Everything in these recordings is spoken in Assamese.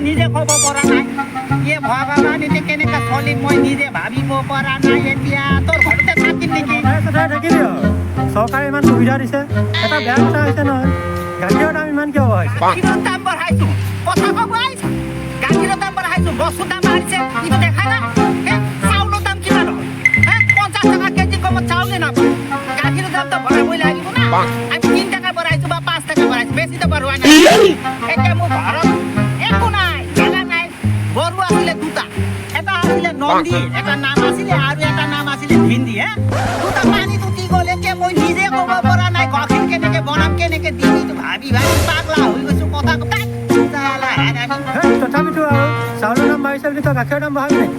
নিজে খব পৰা নাই ইয়ে ভগৱান এতে কেনেকা চলিম মই নিজে ভাবিব পৰা নাই এতিয়া তোৰ ঘৰতে থাকিম নেকি থাকিবি চৰকাৰে ইমান সুবিধা দিছে এটা বেয়া কথা হৈছে নহয় গাখীৰৰ দাম ইমান কিয় বঢ়াইছে গাখীৰৰ দাম বঢ়াইছো কথা কব আহিছে গাখীৰৰ দাম বঢ়াইছো বস্তুৰ দাম বাঢ়িছে কিন্তু দেখা না চাউলৰ দাম কিমান হ'ল 50 টকা কেজি কম চাউলে নাপায় গাখীৰৰ দামটো বঢ়াবই লাগিব না আমি 3 টাকা বঢ়াইছো বা 5 টাকা বঢ়াইছো বেছি তো বঢ়োৱা নাই এতিয়া মোৰ ঘৰত একো নাই জানা নাই গৰু আছিলে দুটা এটা আছিলে নন্দী এটা নাম আছিলে আৰু এটা নাম আছিলে ভিন্দি দুটা পানী তুতি গ'ল এতিয়া মই নিজে ক'ব পৰা নাই গাখীৰ কেনেকে বনাম কেনেকে দিম এইটো ভাবি ভাবি পাগলা হৈ গৈছো কথা তথাপিতো আৰু চাউলৰ দাম বাঢ়িছে বুলি তই গাখীৰৰ দাম বঢ়াবি নেকি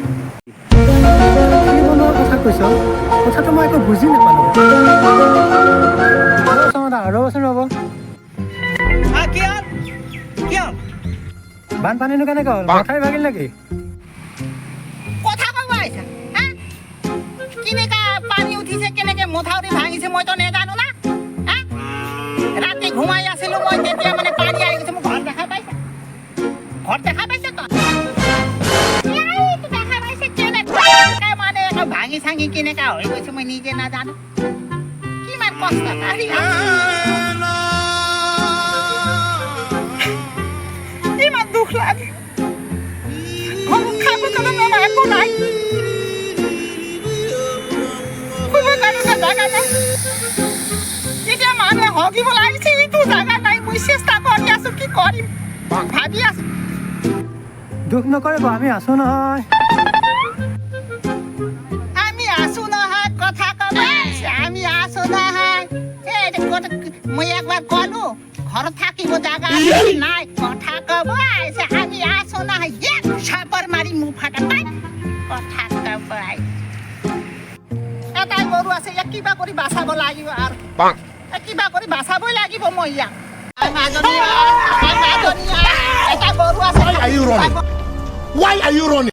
কি বনোৱাৰ কথা কৈছ কথাটো মই একো বুজি নাপালোঁ ৰ'বচোন ৰ'ব কিয় বানপানীনো কেনেকৈ হ'ল মথাউৰি ভাগিল নেকি কথা ক'ব আহিছা কেনেকা পানী উঠিছে কেনেকে মথাউৰি ভাঙিছে মইতো নেজানো না ৰাতি ঘুমাই আছিলো মই তেতিয়া মানে পানী আহি গৈছে মোৰ ঘৰ দেখা পাইছা তো দেখা পাইছে কেনেকা মানে ভাঙি চাঙি কেনেকা হৈ গৈছে মই নিজে নাজানো কিমান কষ্ট ইমান দুখ লাগে ঘৰত খাব কাৰণে একো নাই শুব কাৰণে জাগা নাই এতিয়া মানুহে হগিব লাগিছে এইটো জাগা নাই মই চেষ্টা কৰি আছো কি কৰিম ভাবি আছো দুখ নকৰিব আমি আছো নহয় কথা কব আমি আছো নহয় মই একবাৰ কলো ঘৰত থাকিব জাগা নাই কথা কব আহিছে আমি আছো নহয় এক চাপৰ মাৰি মুখ ফাটা পাই কথা কব এটাই গৰু আছে ইয়াক কিবা কৰি বাচাব লাগিব আৰু কিবা কৰি বাচাবই লাগিব মই ইয়াক এটা গৰু আছে Why are you running?